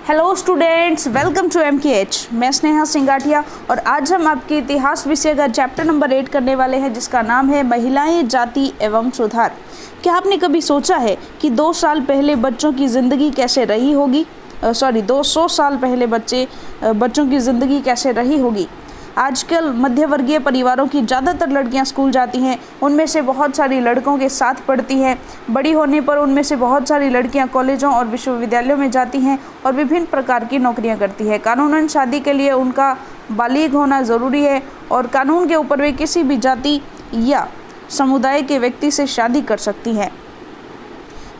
Hello students, welcome to MKH। मैं स्नेहा सिंगाटिया और आज हम आपके इतिहास विषय का चैप्टर नंबर 8 करने वाले हैं, जिसका नाम है महिलाएं, जाति एवं सुधार। क्या आपने कभी सोचा है कि 200 साल पहले बच्चों की ज़िंदगी कैसे रही होगी? 200 साल पहले बच्चों की ज़िंदगी कैसे रही होगी? आजकल मध्यवर्गीय परिवारों की ज़्यादातर लड़कियां स्कूल जाती हैं, उनमें से बहुत सारी लड़कों के साथ पढ़ती हैं। बड़ी होने पर उनमें से बहुत सारी लड़कियां कॉलेजों और विश्वविद्यालयों में जाती हैं और विभिन्न प्रकार की नौकरियां करती हैं। कानूनन शादी के लिए उनका बालिग होना ज़रूरी है और कानून के ऊपर वे किसी भी जाति या समुदाय के व्यक्ति से शादी कर सकती हैं।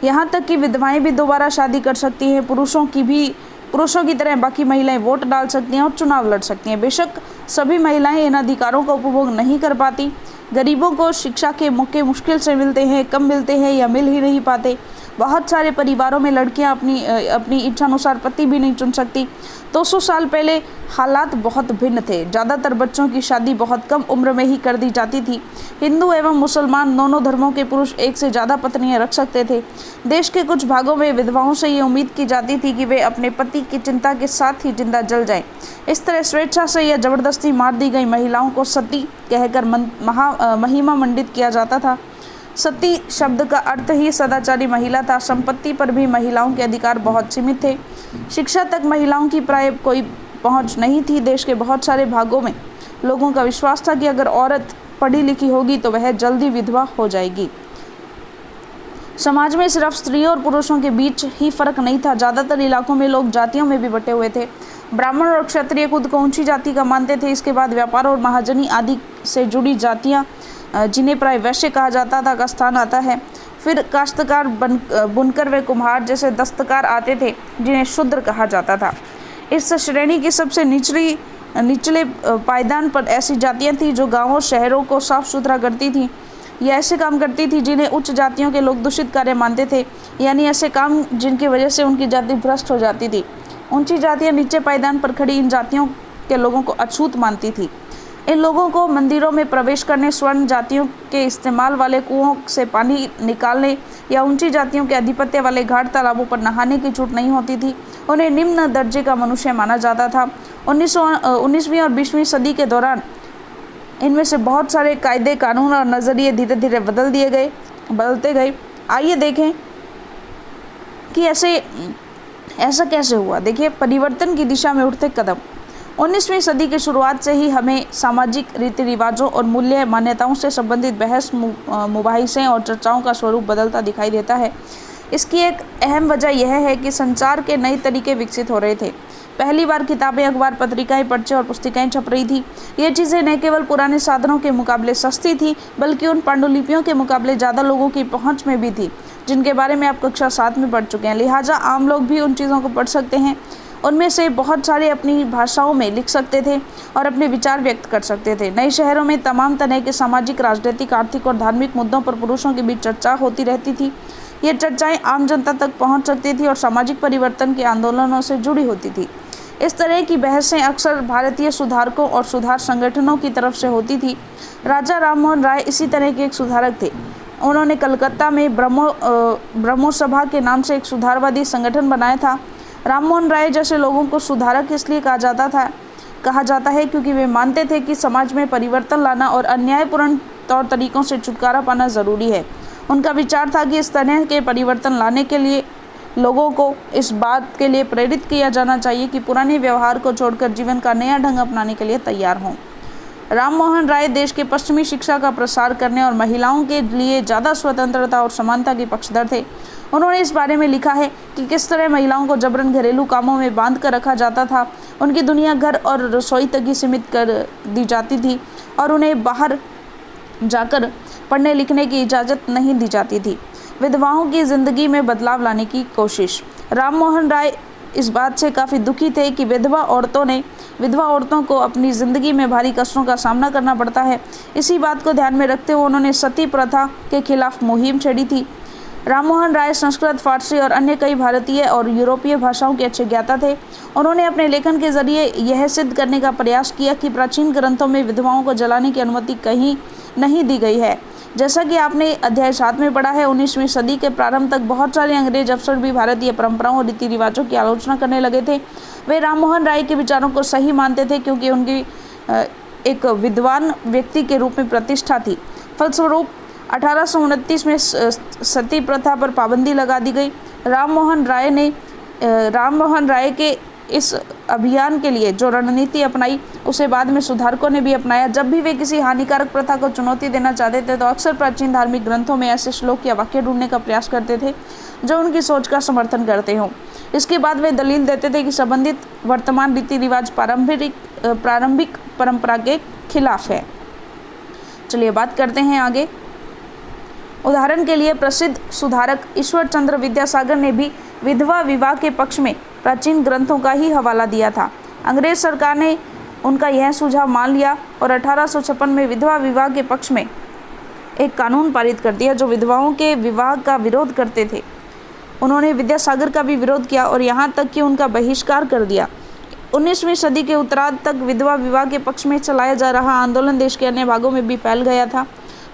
यहाँ तक कि विधवाएँ भी दोबारा शादी कर सकती हैं। पुरुषों की तरह बाकी महिलाएं वोट डाल सकती हैं और चुनाव लड़ सकती हैं। बेशक सभी महिलाएं इन अधिकारों का उपभोग नहीं कर पाती। गरीबों को शिक्षा के मौके मुश्किल से मिलते हैं, कम मिलते हैं या मिल ही नहीं पाते। बहुत सारे परिवारों में लड़कियां अपनी इच्छानुसार पति भी नहीं चुन सकती। 200 साल पहले हालात बहुत भिन्न थे। ज़्यादातर बच्चों की शादी बहुत कम उम्र में ही कर दी जाती थी। हिंदू एवं मुसलमान दोनों धर्मों के पुरुष एक से ज़्यादा पत्नियां रख सकते थे। देश के कुछ भागों में विधवाओं से ये उम्मीद की जाती थी कि वे अपने पति की चिंता के साथ ही जिंदा जल जाएं। इस तरह स्वेच्छा से या जबरदस्ती मार दी गई महिलाओं को सती कहकर महिमा मंडित किया जाता था। सती शब्द का अर्थ ही सदाचारी महिला था। संपत्ति पर भी महिलाओं के अधिकार बहुत सीमित थे। शिक्षा तक महिलाओं की प्राय कोई पहुंच नहीं थी। देश के बहुत सारे भागों में लोगों का विश्वास था कि अगर औरत पढ़ी लिखी होगी तो वह जल्दी विधवा हो जाएगी। समाज में सिर्फ स्त्रियों और पुरुषों के बीच ही फर्क नहीं था। ज़्यादातर इलाकों में लोग जातियों में भी बटे हुए थे। ब्राह्मण और क्षत्रिय खुद को ऊंची जाति का मानते थे। इसके बाद व्यापार और महाजनी आदि से जुड़ी जातियाँ, जिन्हें प्राय वैश्य कहा जाता था, का स्थान आता है। फिर काश्तकार, बुनकर व कुम्हार जैसे दस्तकार आते थे, जिन्हें शूद्र कहा जाता था। इस श्रेणी की सबसे निचले पायदान पर ऐसी जातियां थीं जो गांवों और शहरों को साफ सुथरा करती थीं या ऐसे काम करती थी जिन्हें उच्च जातियों के लोग दूषित कार्य मानते थे, यानी ऐसे काम जिनकी वजह से उनकी जाति भ्रष्ट हो जाती थी। ऊंची जातियाँ नीचे पायदान पर खड़ी इन जातियों के लोगों को अछूत मानती थी। इन लोगों को मंदिरों में प्रवेश करने, स्वर्ण जातियों के इस्तेमाल वाले कुओं से पानी निकालने या ऊंची जातियों के आधिपत्य वाले घाट तालाबों पर नहाने की छूट नहीं होती थी। उन्हें निम्न दर्जे का मनुष्य माना जाता था। 19वीं और 20वीं सदी के दौरान इनमें से बहुत सारे कायदे, कानून और नज़रिए धीरे धीरे बदलते गए। आइए देखें कि ऐसा कैसे हुआ। देखिए, परिवर्तन की दिशा में उठते कदम। 19वीं सदी की शुरुआत से ही हमें सामाजिक रीति रिवाजों और मूल्य मान्यताओं से संबंधित बहस, मुबाहिसें और चर्चाओं का स्वरूप बदलता दिखाई देता है। इसकी एक अहम वजह यह है कि संचार के नए तरीके विकसित हो रहे थे। पहली बार किताबें, अखबार, पत्रिकाएं, पर्चे और पुस्तिकाएं छप रही थी। ये चीज़ें न केवल पुराने साधनों के मुकाबले सस्ती थी, बल्कि उन पांडुलिपियों के मुकाबले ज़्यादा लोगों की पहुंच में भी थी, जिनके बारे में आप कक्षा 7 में पढ़ चुके हैं। लिहाजा आम लोग भी उन चीज़ों को पढ़ सकते हैं। उनमें से बहुत सारे अपनी भाषाओं में लिख सकते थे और अपने विचार व्यक्त कर सकते थे। नए शहरों में तमाम तरह के सामाजिक, राजनीतिक, आर्थिक और धार्मिक मुद्दों पर पुरुषों के बीच चर्चा होती रहती थी। ये चर्चाएं आम जनता तक पहुंच सकती थी और सामाजिक परिवर्तन के आंदोलनों से जुड़ी होती थी। इस तरह की बहसें अक्सर भारतीय सुधारकों और सुधार संगठनों की तरफ से होती थी। राजा राममोहन राय इसी तरह के एक सुधारक थे। उन्होंने कलकत्ता में ब्रह्मो सभा के नाम से एक सुधारवादी संगठन बनाया था। राममोहन राय जैसे लोगों को सुधारक इसलिए कहा जाता है क्योंकि वे मानते थे कि समाज में परिवर्तन लाना और अन्यायपूर्ण तौर तरीकों से छुटकारा पाना ज़रूरी है। उनका विचार था कि इस तरह के परिवर्तन लाने के लिए लोगों को इस बात के लिए प्रेरित किया जाना चाहिए कि पुराने व्यवहार को छोड़कर जीवन का नया ढंग अपनाने के लिए तैयार हों। राममोहन राय देश के पश्चिमी शिक्षा का प्रसार करने और महिलाओं के लिए ज़्यादा स्वतंत्रता और समानता के पक्षधर थे। उन्होंने इस बारे में लिखा है कि किस तरह महिलाओं को जबरन घरेलू कामों में बांध कर रखा जाता था। उनकी दुनिया घर और रसोई तक ही सीमित कर दी जाती थी और उन्हें बाहर जाकर पढ़ने लिखने की इजाज़त नहीं दी जाती थी। विधवाओं की ज़िंदगी में बदलाव लाने की कोशिश। राममोहन राय इस बात से काफ़ी दुखी थे कि विधवा औरतों को अपनी ज़िंदगी में भारी कष्टों का सामना करना पड़ता है। इसी बात को ध्यान में रखते हुए उन्होंने सती प्रथा के खिलाफ मुहिम छेड़ी थी। राममोहन राय संस्कृत, फारसी और अन्य कई भारतीय और यूरोपीय भाषाओं के अच्छे ज्ञाता थे। उन्होंने अपने लेखन के जरिए यह सिद्ध करने का प्रयास किया कि प्राचीन ग्रंथों में विधवाओं को जलाने की अनुमति कहीं नहीं दी गई है। जैसा कि आपने अध्याय 7 में पढ़ा है, 19वीं सदी के प्रारंभ तक बहुत सारे अंग्रेज अफसर भी भारतीय परंपराओं और रीति रिवाजों की आलोचना करने लगे थे। वे राममोहन राय के विचारों को सही मानते थे क्योंकि उनकी एक विद्वान व्यक्ति के रूप में प्रतिष्ठा थी। फलस्वरूप 1829 में सती प्रथा पर पाबंदी लगा दी गई। राममोहन राय के इस अभियान के लिए जो रणनीति अपनाई उसे बाद में सुधारकों ने भी अपनाया। जब भी वे किसी हानिकारक प्रथा को चुनौती देना चाहते थे तो अक्सर प्राचीन धार्मिक ग्रंथों में ऐसे श्लोक या वाक्य ढूंढने का प्रयास करते थे जो उनकी सोच का समर्थन करते हों। इसके बाद वे दलील देते थे कि संबंधित वर्तमान रीति रिवाज प्रारंभिक परंपरा के खिलाफ है। चलिए बात करते हैं आगे। उदाहरण के लिए प्रसिद्ध सुधारक ईश्वर चंद्र विद्यासागर ने भी विधवा विवाह के पक्ष में प्राचीन ग्रंथों का ही हवाला दिया था। अंग्रेज सरकार ने उनका यह सुझाव मान लिया और 1856 में विधवा विवाह के पक्ष में एक कानून पारित कर दिया जो विधवाओं के विवाह का विरोध करते थे। उन्होंने विद्यासागर का भी विरोध किया और यहाँ तक कि उनका बहिष्कार कर दिया। 19वीं सदी के उत्तरार्ध तक विधवा विवाह के पक्ष में चलाया जा रहा आंदोलन देश के अन्य भागों में भी फैल गया था।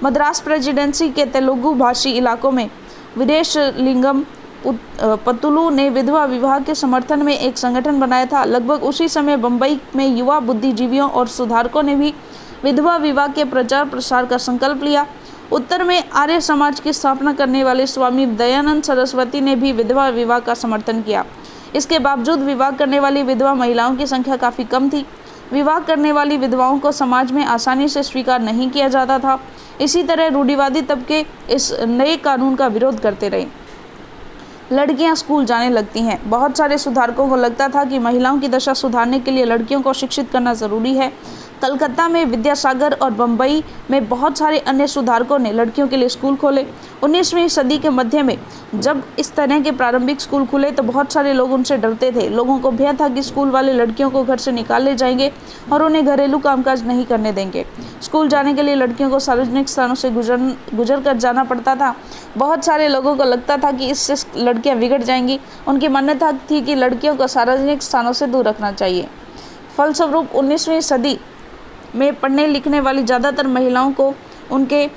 मद्रास प्रेसिडेंसी के तेलुगु भाषी इलाकों में विदेश लिंगम पतुलु ने विधवा विवाह के समर्थन में एक संगठन बनाया था। लगभग उसी समय बंबई में युवा बुद्धिजीवियों और सुधारकों ने भी विधवा विवाह के प्रचार प्रसार का संकल्प लिया। उत्तर में आर्य समाज की स्थापना करने वाले स्वामी दयानंद सरस्वती ने भी विधवा विवाह का समर्थन किया। इसके बावजूद विवाह करने वाली विधवा महिलाओं की संख्या काफ़ी कम थी। विवाह करने वाली विधवाओं को समाज में आसानी से स्वीकार नहीं किया जाता था। इसी तरह रूढ़िवादी तबके इस नए कानून का विरोध करते रहे। लड़कियां स्कूल जाने लगती हैं। बहुत सारे सुधारकों को लगता था कि महिलाओं की दशा सुधारने के लिए लड़कियों को शिक्षित करना ज़रूरी है। कलकत्ता में विद्यासागर और बम्बई में बहुत सारे अन्य सुधारकों ने लड़कियों के लिए स्कूल खोले। 19वीं सदी के मध्य में जब इस तरह के प्रारंभिक स्कूल खुले तो बहुत सारे लोग उनसे डरते थे। लोगों को भय था कि स्कूल वाले लड़कियों को घर से निकाल ले जाएंगे और उन्हें घरेलू कामकाज नहीं करने देंगे। स्कूल जाने के लिए लड़कियों को सार्वजनिक स्थानों से गुजर कर जाना पड़ता था। बहुत सारे लोगों को लगता था कि इससे लड़कियां बिगड़ जाएंगी। उनकी मान्यता थी कि लड़कियों को सार्वजनिक स्थानों से दूर रखना चाहिए। फलस्वरूप 19वीं सदी में पढ़ने लिखने वाली ज़्यादातर महिलाओं को उनके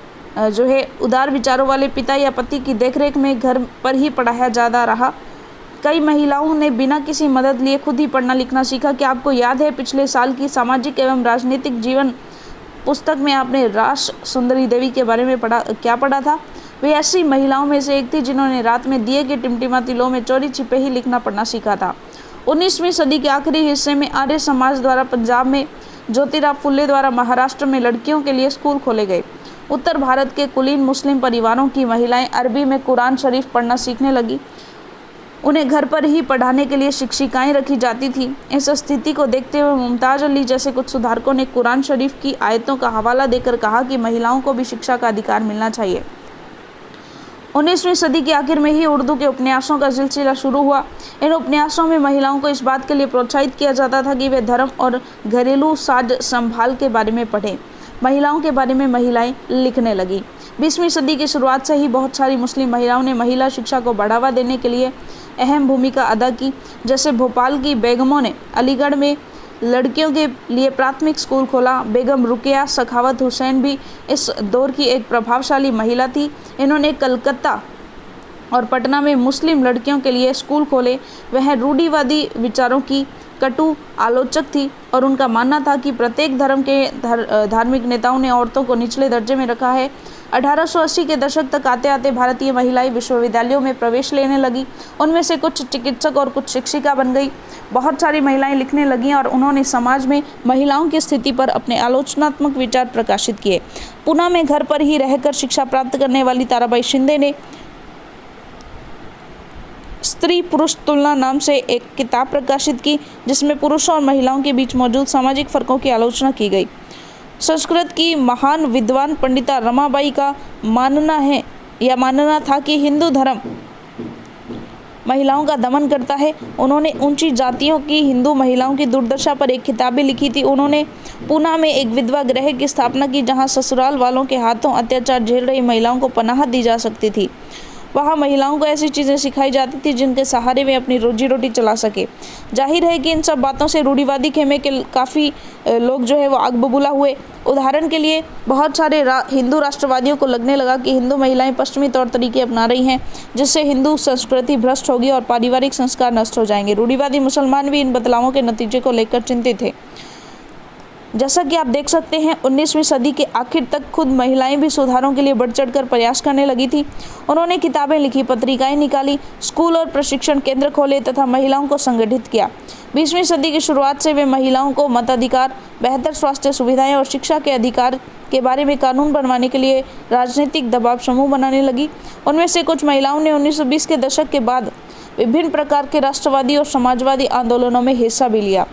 उदार विचारों वाले पिता या पति की देखरेख में घर पर ही पढ़ाया जाता रहा। कई महिलाओं ने बिना किसी मदद लिए खुद ही पढ़ना लिखना सीखा। क्या आपको याद है पिछले साल की सामाजिक एवं राजनीतिक जीवन पुस्तक में आपने रास सुंदरी देवी के बारे में पढ़ा था? वे ऐसी महिलाओं में से एक थी जिन्होंने रात में दिए के टिमटिमाती लो में चोरी छिपे ही लिखना पढ़ना सीखा था। 19वीं सदी के आखिरी हिस्से में आर्य समाज द्वारा पंजाब में, ज्योतिराव फुले द्वारा महाराष्ट्र में लड़कियों के लिए स्कूल खोले गए। उत्तर भारत के कुलीन मुस्लिम परिवारों की महिलाएं अरबी में कुरान शरीफ पढ़ना सीखने लगी। उन्हें घर पर ही पढ़ाने के लिए शिक्षिकाएं रखी जाती थी। इस स्थिति को देखते हुए मुमताज़ अली जैसे कुछ सुधारकों ने कुरान शरीफ की आयतों का हवाला देकर कहा कि महिलाओं को भी शिक्षा का अधिकार मिलना चाहिए। 19वीं सदी के आखिर में ही उर्दू के उपन्यासों का सिलसिला शुरू हुआ। इन उपन्यासों में महिलाओं को इस बात के लिए प्रोत्साहित किया जाता था कि वे धर्म और घरेलू साज संभाल के बारे में पढ़ें। महिलाओं के बारे में महिलाएं लिखने लगीं। 20वीं सदी की शुरुआत से ही बहुत सारी मुस्लिम महिलाओं ने महिला शिक्षा को बढ़ावा देने के लिए अहम भूमिका अदा की। जैसे भोपाल की बेगमों ने अलीगढ़ में लड़कियों के लिए प्राथमिक स्कूल खोला। बेगम रुकिया सखावत हुसैन भी इस दौर की एक प्रभावशाली महिला थी। इन्होंने कलकत्ता और पटना में मुस्लिम लड़कियों के लिए स्कूल खोले। वह रूढ़िवादी विचारों की कटु आलोचक थी और उनका मानना था कि प्रत्येक धर्म के धार्मिक नेताओं ने औरतों को निचले दर्जे में रखा है। 1880 के दशक तक आते आते भारतीय महिलाएं विश्वविद्यालयों में प्रवेश लेने लगी। उनमें से कुछ चिकित्सक और कुछ शिक्षिका बन गई। बहुत सारी महिलाएं लिखने लगीं और उन्होंने समाज में महिलाओं की स्थिति पर अपने आलोचनात्मक विचार प्रकाशित किए। पुणे में घर पर ही रहकर शिक्षा प्राप्त करने वाली ताराबाई शिंदे ने स्त्री पुरुष तुलना नाम से एक किताब प्रकाशित की जिसमें पुरुषों और महिलाओं के बीच मौजूद सामाजिक फर्कों की आलोचना की गई। संस्कृत की महान विद्वान पंडिता रमाबाई का मानना था कि हिंदू धर्म महिलाओं का दमन करता है। उन्होंने ऊंची जातियों की हिंदू महिलाओं की दुर्दशा पर एक किताब भी लिखी थी। उन्होंने पुणे में एक विधवा गृह की स्थापना की जहां ससुराल वालों के हाथों अत्याचार झेल रही महिलाओं को पनाह दी जा सकती थी। वहाँ महिलाओं को ऐसी चीज़ें सिखाई जाती थी जिनके सहारे वे अपनी रोजी रोटी चला सके। जाहिर है कि इन सब बातों से रूढ़िवादी खेमे के काफ़ी लोग जो है वो आग बबूला हुए। उदाहरण के लिए बहुत सारे हिंदू राष्ट्रवादियों को लगने लगा कि हिंदू महिलाएं पश्चिमी तौर तरीके अपना रही हैं, जिससे हिंदू संस्कृति भ्रष्ट होगी और पारिवारिक संस्कार नष्ट हो जाएंगे। रूढ़िवादी मुसलमान भी इन बदलावों के नतीजे को लेकर चिंतित थे। जैसा कि आप देख सकते हैं, 19वीं सदी के आखिर तक खुद महिलाएं भी सुधारों के लिए बढ़ चढ़कर प्रयास करने लगी थी। उन्होंने किताबें लिखी, पत्रिकाएं निकाली, स्कूल और प्रशिक्षण केंद्र खोले तथा महिलाओं को संगठित किया। 20वीं सदी की शुरुआत से वे महिलाओं को मताधिकार, बेहतर स्वास्थ्य सुविधाएं और शिक्षा के अधिकार के बारे में कानून बनवाने के लिए राजनीतिक दबाव समूह बनाने लगी। उनमें से कुछ महिलाओं ने 1920 के दशक के बाद विभिन्न प्रकार के राष्ट्रवादी और समाजवादी आंदोलनों में हिस्सा भी लिया।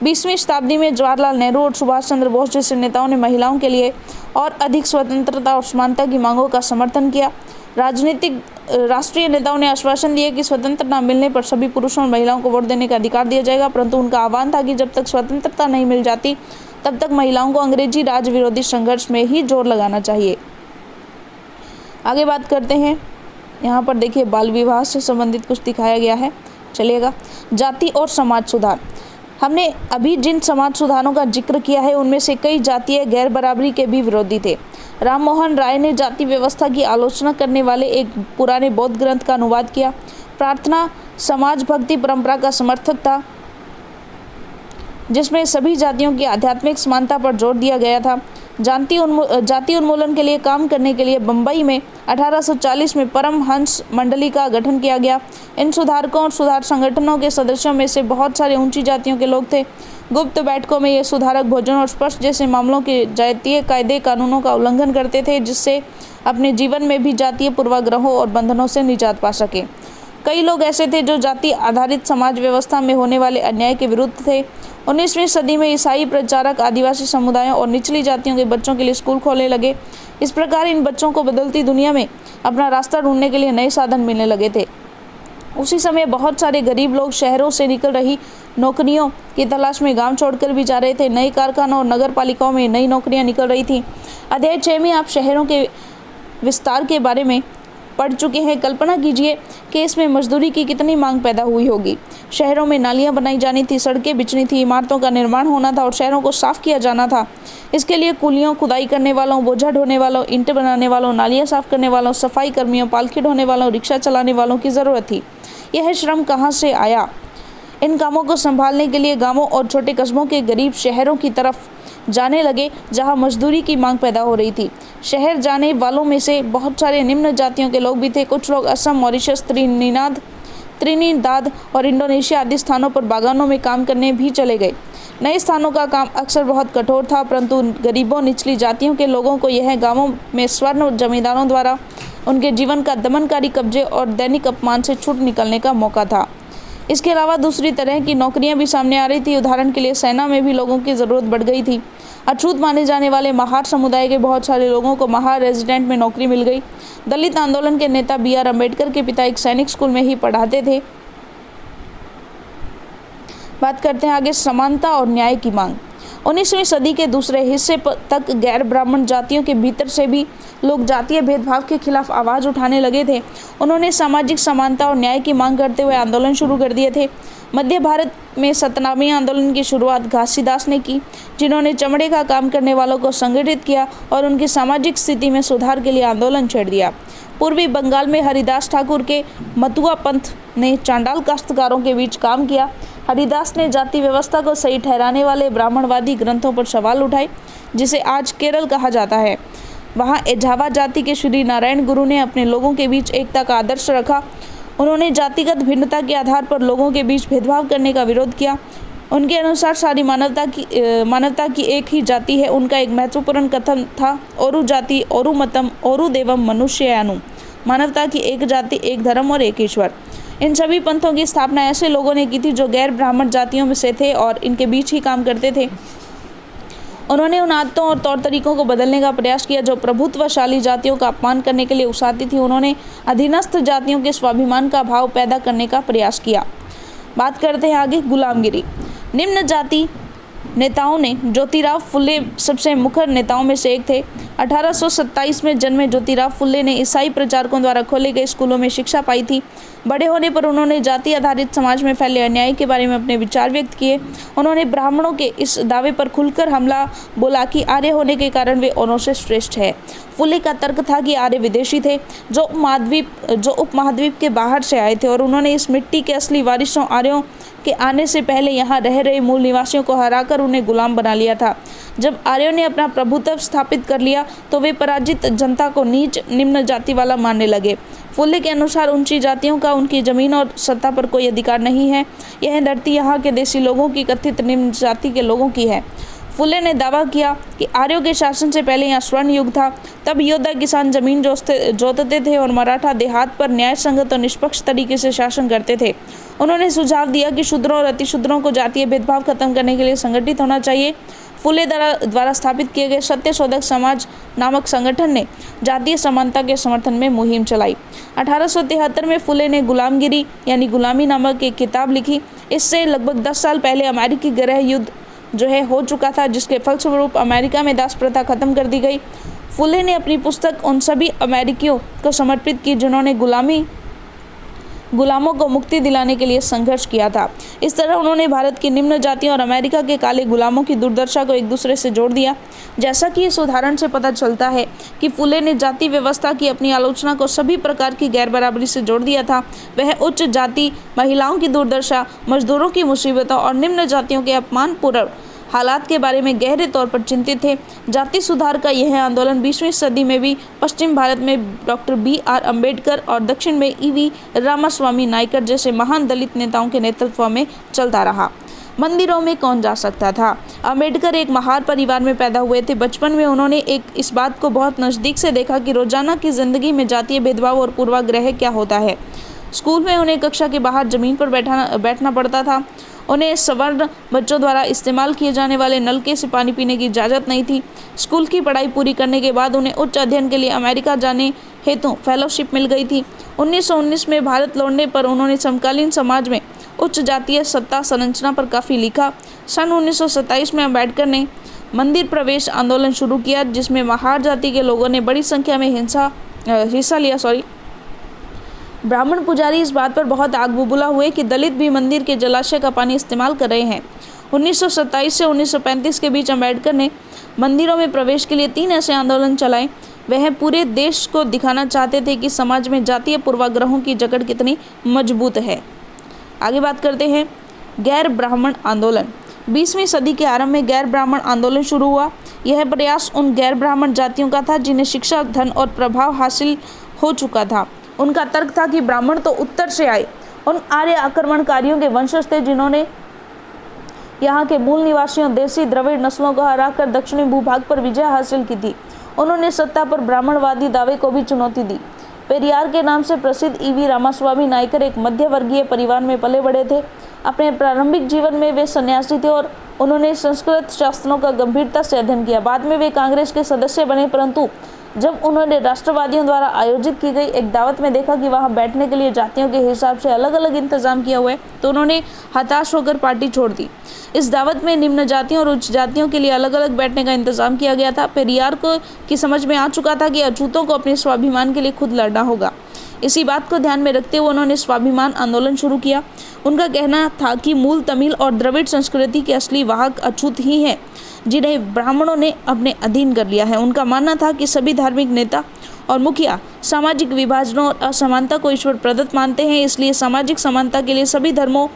20वीं शताब्दी में जवाहरलाल नेहरू और सुभाष चंद्र बोस जैसे नेताओं ने महिलाओं के लिए और अधिक स्वतंत्रता और समानता की मांगों का समर्थन किया। राष्ट्रीय नेताओं ने आश्वासन दिया कि स्वतंत्रता मिलने पर सभी पुरुषों और महिलाओं को वोट देने का अधिकार दिया जाएगा, परंतु उनका आह्वान था कि जब तक स्वतंत्रता नहीं मिल जाती तब तक महिलाओं को अंग्रेजी राज विरोधी संघर्ष में ही जोर लगाना चाहिए। आगे बात करते हैं। यहाँ पर देखिए बाल विवाह से संबंधित कुछ दिखाया गया है, चलिएगा। जाति और समाज सुधार। हमने अभी जिन समाज सुधारों का जिक्र किया है उनमें से कई जातीय गैर बराबरी के भी विरोधी थे। राम मोहन राय ने जाति व्यवस्था की आलोचना करने वाले एक पुराने बौद्ध ग्रंथ का अनुवाद किया। प्रार्थना समाज भक्ति परंपरा का समर्थक था, जिसमें सभी जातियों की आध्यात्मिक समानता पर जोर दिया गया था। जाति उन्मूलन के लिए काम करने के लिए बम्बई में 1840 में परमहंस मंडली का गठन किया गया। इन सुधारकों और सुधार संगठनों के सदस्यों में से बहुत सारे ऊंची जातियों के लोग थे। गुप्त बैठकों में ये सुधारक भोजन और स्पर्श जैसे मामलों के जातीय कायदे कानूनों का उल्लंघन करते थे, जिससे अपने जीवन में भी जातीय पूर्वाग्रहों और बंधनों से निजात पा सके। कई लोग ऐसे थे जो जाति आधारित समाज व्यवस्था में होने वाले अन्याय के विरुद्ध थे। 19वीं सदी में ईसाई प्रचारक आदिवासी समुदायों और निचली जातियों के बच्चों के लिए स्कूल खोलने लगे। इस प्रकार इन बच्चों को बदलती दुनिया में अपना रास्ता ढूंढने के लिए नए साधन मिलने लगे थे। उसी समय बहुत सारे गरीब लोग शहरों से निकल रही नौकरियों की तलाश में गांव छोड़कर भी जा रहे थे। नए कारखानों और नगर पालिकाओं में नई नौकरियां निकल रही थी। अध्याय 6 में आप शहरों के विस्तार के बारे में पढ़ चुके हैं। कल्पना कीजिए कि इसमें मजदूरी की कितनी मांग पैदा हुई होगी। शहरों में नालियां बनाई जानी थी, सड़कें बिछनी थी, इमारतों का निर्माण होना था और शहरों को साफ किया जाना था। इसके लिए कुलियों, खुदाई करने वालों, बोझा ढोने वालों, ईंटें बनाने वालों, नालियां साफ करने वालों, सफाई कर्मियों, पालकी ढोने वालों, रिक्शा चलाने वालों की ज़रूरत थी। यह श्रम कहाँ से आया? इन कामों को संभालने के लिए गांवों और छोटे कस्बों के गरीब शहरों की तरफ जाने लगे, जहां मजदूरी की मांग पैदा हो रही थी। शहर जाने वालों में से बहुत सारे निम्न जातियों के लोग भी थे। कुछ लोग असम, मॉरिशस, त्रिनिदाद और इंडोनेशिया आदि स्थानों पर बागानों में काम करने भी चले गए। नए स्थानों का काम अक्सर बहुत कठोर था, परंतु गरीबों, निचली जातियों के लोगों को यह गांवों में स्वर्ण जमींदारों द्वारा उनके जीवन का दमनकारी कब्जे और दैनिक अपमान से छूट निकलने का मौका था। इसके अलावा दूसरी तरह की नौकरियां भी सामने आ रही थी। उदाहरण के लिए सेना में भी लोगों की ज़रूरत बढ़ गई थी। अछूत माने जाने वाले महार समुदाय के बहुत सारे लोगों को महार रेजिडेंट में नौकरी मिल गई। दलित आंदोलन के नेता बी.आर. अम्बेडकर के पिता एक सैनिक स्कूल में ही पढ़ाते थे। बात करते हैं आगे, समानता और न्याय की मांग। 19वीं सदी के दूसरे हिस्से तक गैर ब्राह्मण जातियों के भीतर से भी लोग जातीय भेदभाव के खिलाफ आवाज़ उठाने लगे थे। उन्होंने सामाजिक समानता और न्याय की मांग करते हुए आंदोलन शुरू कर दिए थे। मध्य भारत में सतनामी आंदोलन की शुरुआत घासीदास ने की, जिन्होंने चमड़े का काम करने वालों को संगठित किया और उनकी सामाजिक स्थिति में सुधार के लिए आंदोलन छेड़ दिया। पूर्वी बंगाल में हरिदास ठाकुर के मतुआ पंथ ने चांडाल काश्तकारों के बीच काम किया। हरिदास ने जाति व्यवस्था को सही ठहराने वाले ब्राह्मणवादी ग्रंथों पर सवाल उठाए, जिसे आज केरल कहा जाता है। वहाँ एझावा जाति के श्री नारायण गुरु ने अपने लोगों के बीच एकता का आदर्श रखा। उन्होंने जातिगत भिन्नता के आधार पर लोगों के बीच भेदभाव करने का विरोध किया। उनके अनुसार सारी मानवता की एक ही जाति है। उनका एक महत्वपूर्ण कथन था, ओरु जाति ओरु मतम ओरु देवम मनुष्यानु, मानवता की एक जाति, एक धर्म और एक ईश्वर। इन सभी पंथों की स्थापना ऐसे लोगों ने की थी जो गैर ब्राह्मण जातियों में से थे और इनके बीच ही काम करते थे। उन्होंने उन आदतों और तौर तरीकों को बदलने का प्रयास किया जो प्रभुत्वशाली जातियों का अपमान करने के लिए उकसाती थी। उन्होंने अधीनस्थ जातियों के स्वाभिमान का भाव पैदा करने का प्रयास किया। बात करते हैं आगे, गुलामगिरी। निम्न जाति नेताओं ने ज्योतिराव फुले सबसे मुखर नेताओं में से एक थे। 1827 में जन्मे ज्योतिराव फुल्ले ने ईसाई प्रचारकों द्वारा खोले गए स्कूलों में शिक्षा पाई थी। बड़े होने पर उन्होंने जाति आधारित समाज में फैले अन्याय के बारे में अपने विचार व्यक्त किए। उन्होंने ब्राह्मणों के इस दावे पर खुलकर हमला बोला कि आर्य होने के कारण वे औरों से श्रेष्ठ है। फुल्ले का तर्क था कि आर्य विदेशी थे जो उपमहाद्वीप के बाहर से आए थे और उन्होंने इस मिट्टी के असली वारिसों आर्यों के आने से पहले यहाँ रह रहे मूल निवासियों को हराकर उन्हें गुलाम बना लिया था। जब आर्यों ने अपना प्रभुत्व स्थापित कर लिया तो वे पराजित जनता को नीच निम्न जाति वाला मानने लगे। फुल्ले के अनुसार ऊंची जातियों का उनकी जमीन और सत्ता पर कोई अधिकार नहीं है। यह धरती यहाँ के देसी लोगों की कथित निम्न जाति के लोगों की है। फुल्ले ने दावा किया कि आर्यों के शासन से पहले यहाँ स्वर्ण युग था। तब योद्धा किसान जमीन जोतते थे और मराठा देहात पर न्याय संगत और निष्पक्ष तरीके से शासन करते थे। उन्होंने सुझाव दिया कि शूद्रों और अतिशूद्रों को जातीय भेदभाव खत्म करने के लिए संगठित होना चाहिए। फुले द्वारा स्थापित किए गए सत्य शोधक समाज नामक संगठन ने जातीय समानता के समर्थन में मुहिम चलाई। 1873 में फुले ने गुलामगिरी यानी गुलामी नामक एक किताब लिखी। इससे लगभग 10 साल पहले अमेरिकी गृह युद्ध हो चुका था, जिसके फलस्वरूप अमेरिका में दास प्रथा खत्म कर दी गई। फुले ने अपनी पुस्तक उन सभी अमेरिकियों को समर्पित की जिन्होंने गुलामों को मुक्ति दिलाने के लिए संघर्ष किया था। इस तरह उन्होंने भारत की निम्न जातियों और अमेरिका के काले गुलामों की दुर्दशा को एक दूसरे से जोड़ दिया। जैसा कि इस उदाहरण से पता चलता है कि फुले ने जाति व्यवस्था की अपनी आलोचना को सभी प्रकार की गैर बराबरी से जोड़ दिया था। वह उच्च जाति, महिलाओं की दुर्दशा, मजदूरों की मुसीबतों और निम्न जातियों के अपमानपूर्ण हालात के बारे में गहरे तौर पर चिंतित थे। जाति सुधार का यह आंदोलन 20वीं सदी में भी पश्चिम भारत में डॉक्टर B.R. अम्बेडकर और दक्षिण में E.V. रामास्वामी नायकर जैसे महान दलित नेताओं के नेतृत्व में चलता रहा। मंदिरों में कौन जा सकता था? अम्बेडकर एक महार परिवार में पैदा हुए थे। बचपन में उन्होंने इस बात को बहुत नज़दीक से देखा कि रोजाना की जिंदगी में जातीय भेदभाव और पूर्वाग्रह क्या होता है। स्कूल में उन्हें कक्षा के बाहर जमीन पर बैठना पड़ता था। उन्हें सवर्ण बच्चों द्वारा इस्तेमाल किए जाने वाले नलके से पानी पीने की इजाज़त नहीं थी। स्कूल की पढ़ाई पूरी करने के बाद उन्हें उच्च अध्ययन के लिए अमेरिका जाने हेतु फेलोशिप मिल गई थी। 1919 में भारत लौटने पर उन्होंने समकालीन समाज में उच्च जातीय सत्ता संरचना पर काफ़ी लिखा। सन 1927 में अम्बेडकर ने मंदिर प्रवेश आंदोलन शुरू किया, जिसमें महार जाति के लोगों ने बड़ी संख्या में हिस्सा लिया। ब्राह्मण पुजारी इस बात पर बहुत आग बबूला हुए कि दलित भी मंदिर के जलाशय का पानी इस्तेमाल कर रहे हैं। 1927 से 1935 के बीच अम्बेडकर ने मंदिरों में प्रवेश के लिए 3 ऐसे आंदोलन चलाए। वह पूरे देश को दिखाना चाहते थे कि समाज में जातीय पूर्वाग्रहों की जकड़ कितनी मजबूत है। आगे बात करते हैं गैर ब्राह्मण आंदोलन। 20वीं सदी के आरंभ में गैर ब्राह्मण आंदोलन शुरू हुआ। यह प्रयास उन गैर ब्राह्मण जातियों का था जिन्हें शिक्षा, धन और प्रभाव हासिल हो चुका था। उनका तर्क था कि ब्राह्मण तो उत्तर से आए, उन आर्य आक्रमणकारियों के वंशज थे जिन्होंने यहाँ के मूल निवासियों देसी द्रविड़ नस्लों को हराकर दक्षिणी भूभाग पर विजय हासिल की थी। उन्होंने सत्ता पर ब्राह्मणवादी दावे को भी चुनौती दी। पेरियार के नाम से प्रसिद्ध E.V. रामास्वामी नायकर एक मध्य वर्गीय परिवार में पले बढ़े थे। अपने प्रारंभिक जीवन में वे सन्यासी थे और उन्होंने संस्कृत शास्त्रों का गंभीरता से अध्ययन किया। बाद में वे कांग्रेस के सदस्य बने, परंतु जब उन्होंने राष्ट्रवादियों द्वारा आयोजित की गई एक दावत में देखा कि वहां बैठने के लिए जातियों के हिसाब से अलग अलग इंतजाम किया हुआ है, तो उन्होंने हताश होकर पार्टी छोड़ दी। इस दावत में निम्न जातियों और उच्च जातियों के लिए अलग अलग बैठने का इंतजाम किया गया था। पेरियार की समझ में आ चुका था कि अछूतों को अपने स्वाभिमान के लिए खुद लड़ना होगा। इसी बात को ध्यान में रखते हुए उन्होंने स्वाभिमान आंदोलन शुरू किया। उनका कहना था कि मूल तमिल और द्रविड़ संस्कृति के असली वाहक अछूत ही हैं, जिन्हें ब्राह्मणों ने अपने अधीन कर लिया है। उनका मानना था कि सभी धार्मिक नेता और मुखिया सामाजिक विभाजनों और असमानता को ईश्वर प्रदत्त मानते हैं, इसलिए सामाजिक समानता के लिए सभी धर्मों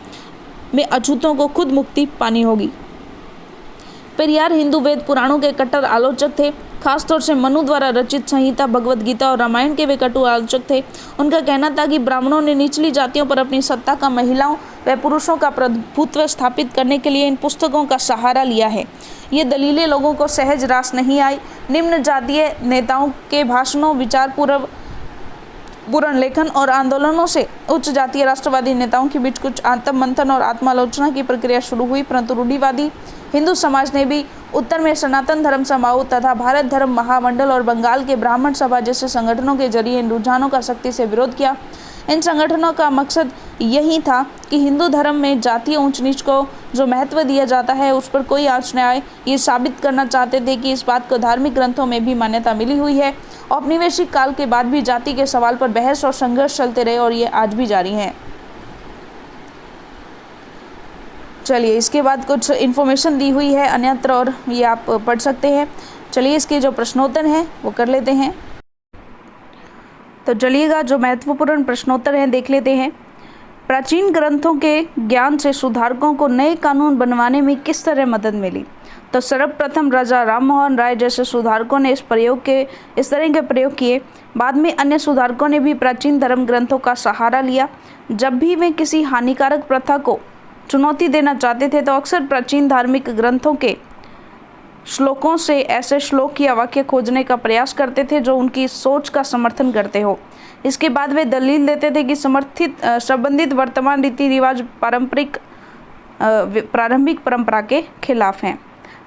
में अछूतों को खुद मुक्ति पानी होगी। पेरियार हिंदू वेद पुराणों के कट्टर आलोचक थे। खासतौर से मनु द्वारा रचित संहिता, भगवद गीता और रामायण के वे कटु आलोचक थे। उनका कहना था कि ब्राह्मणों ने निचली जातियों पर अपनी सत्ता का, महिलाओं व पुरुषों का प्रभुत्व स्थापित करने के लिए इन पुस्तकों का सहारा लिया है। ये दलीलें लोगों को सहज रास नहीं आई। निम्न जातीय नेताओं के भाषणों, विचारपूर्ण लेखन और आंदोलनों से उच्च जातीय राष्ट्रवादी नेताओं के बीच कुछ आत्म मंथन और आत्मालोचना की प्रक्रिया शुरू हुई, परंतु रूढ़िवादी हिंदू समाज ने भी उत्तर में सनातन धर्म समाज तथा भारत धर्म महामंडल और बंगाल के ब्राह्मण सभा जैसे संगठनों के जरिए इन रुझानों का सख्ती से विरोध किया। इन संगठनों का मकसद यही था कि हिंदू धर्म में जातीय ऊंच नीच को जो महत्व दिया जाता है उस पर कोई आँच न आए। ये साबित करना चाहते थे कि इस बात को धार्मिक ग्रंथों में भी मान्यता मिली हुई है। औपनिवेशिक काल के बाद भी जाति के सवाल पर बहस और संघर्ष चलते रहे और ये आज भी जारी है। चलिए, इसके बाद कुछ इन्फॉर्मेशन दी हुई है अन्यत्र और ये आप पढ़ सकते हैं। चलिए, इसके जो प्रश्नोत्तर हैं वो कर लेते हैं। तो चलिएगा, जो महत्वपूर्ण प्रश्नोत्तर हैं देख लेते हैं। प्राचीन ग्रंथों के ज्ञान से सुधारकों को नए कानून बनवाने में किस तरह मदद मिली? तो सर्वप्रथम राजा राममोहन राय जैसे सुधारकों ने इस तरह के प्रयोग किए। बाद में अन्य सुधारकों ने भी प्राचीन धर्म ग्रंथों का सहारा लिया। जब भी वे किसी हानिकारक प्रथा को चुनौती देना चाहते थे तो अक्सर प्राचीन धार्मिक ग्रंथों के श्लोकों से ऐसे श्लोक या वाक्य खोजने का प्रयास करते थे जो उनकी सोच का समर्थन करते हो। इसके बाद वे दलील देते थे कि संबंधित वर्तमान रीति रिवाज प्रारंभिक परंपरा के खिलाफ हैं।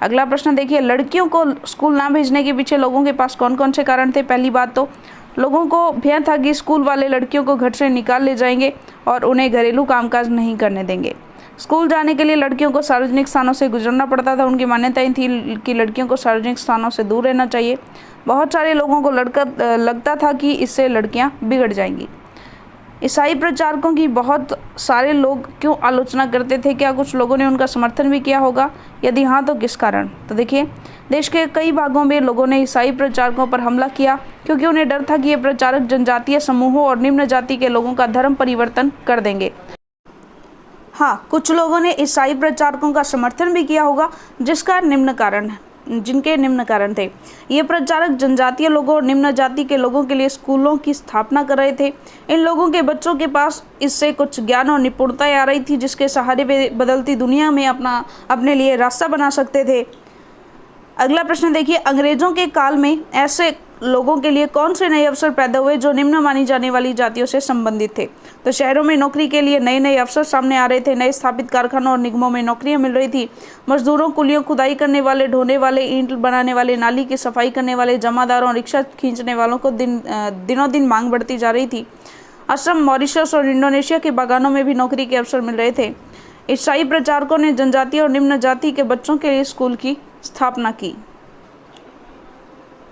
अगला प्रश्न देखिए, लड़कियों को स्कूल ना भेजने के पीछे लोगों के पास कौन कौन से कारण थे? पहली बात तो लोगों को भय था कि स्कूल वाले लड़कियों को घर से निकाल ले जाएंगे और उन्हें घरेलू कामकाज नहीं करने देंगे। स्कूल जाने के लिए लड़कियों को सार्वजनिक स्थानों से गुजरना पड़ता था। उनकी मान्यताएं थी कि लड़कियों को सार्वजनिक स्थानों से दूर रहना चाहिए। बहुत सारे लोगों को लगता था कि इससे लड़कियां बिगड़ जाएंगी। ईसाई प्रचारकों की बहुत सारे लोग क्यों आलोचना करते थे? क्या कुछ लोगों ने उनका समर्थन भी किया होगा? यदि हाँ तो किस कारण? तो देखिए, देश के कई भागों में लोगों ने ईसाई प्रचारकों पर हमला किया क्योंकि उन्हें डर था कि ये प्रचारक जनजातीय समूहों और निम्न जाति के लोगों का धर्म परिवर्तन कर देंगे। हाँ, कुछ लोगों ने ईसाई प्रचारकों का समर्थन भी किया होगा जिनके निम्न कारण थे। ये प्रचारक जनजातीय लोगों और निम्न जाति के लोगों के लिए स्कूलों की स्थापना कर रहे थे। इन लोगों के बच्चों के पास इससे कुछ ज्ञान और निपुणता आ रही थी जिसके सहारे वे बदलती दुनिया में अपने लिए रास्ता बना सकते थे। अगला प्रश्न देखिए, अंग्रेजों के काल में ऐसे लोगों के लिए कौन से नए अवसर पैदा हुए जो निम्न मानी जाने वाली जातियों से संबंधित थे? तो शहरों में नौकरी के लिए नए नए अवसर सामने आ रहे थे। नए स्थापित कारखानों और निगमों में नौकरियां मिल रही थी। मजदूरों, कुलियों, खुदाई करने वाले, ढोने वाले, ईंट बनाने वाले, नाली की सफाई करने वाले, जमादारों, रिक्शा खींचने वालों को दिनों दिन मांग बढ़ती जा रही थी। असम, मॉरिशस और इंडोनेशिया के बागानों में भी नौकरी के अवसर मिल रहे थे। ईसाई प्रचारकों ने जनजातीय और निम्न जाति के बच्चों के लिए स्कूल की स्थापना की।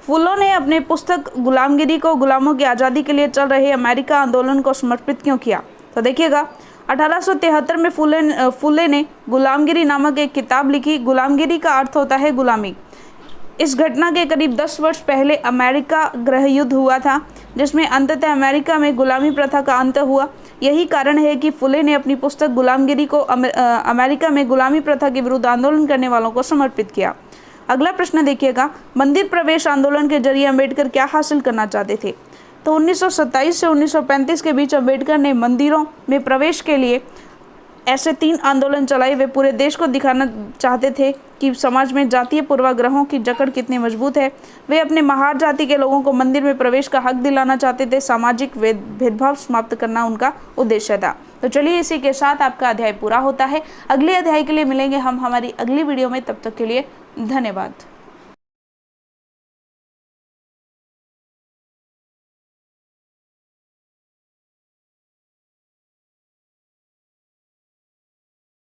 फुलो ने अपने पुस्तक गुलामगिरी को गुलामों की आज़ादी के लिए चल रहे अमेरिका आंदोलन को समर्पित क्यों किया? तो देखिएगा, 1873 में फुले ने गुलामगिरी नामक एक किताब लिखी। गुलामगिरी का अर्थ होता है गुलामी। इस घटना के करीब 10 वर्ष पहले अमेरिका गृह युद्ध हुआ था जिसमें अंततः अमेरिका में गुलामी प्रथा का अंत हुआ। यही कारण है कि फुले ने अपनी पुस्तक गुलामगिरी को अमेरिका में गुलामी प्रथा के विरुद्ध आंदोलन करने वालों को समर्पित किया। अगला प्रश्न देखिएगा, मंदिर प्रवेश आंदोलन के जरिए अम्बेडकर क्या हासिल करना चाहते थे? तो 1927 से 1935 के बीच अम्बेडकर ने मंदिरों में प्रवेश के लिए ऐसे 3 आंदोलन चलाए। वे पूरे देश को दिखाना चाहते थे कि समाज में जातीय पूर्वाग्रहों की जकड़ कितनी मजबूत है। वे अपने महार जाति के लोगों को मंदिर में प्रवेश का हक दिलाना चाहते थे। सामाजिक भेदभाव समाप्त करना उनका उद्देश्य था। तो चलिए, इसी के साथ आपका अध्याय पूरा होता है। अगले अध्याय के लिए मिलेंगे हम हमारी अगली वीडियो में। तब तक के लिए धन्यवाद।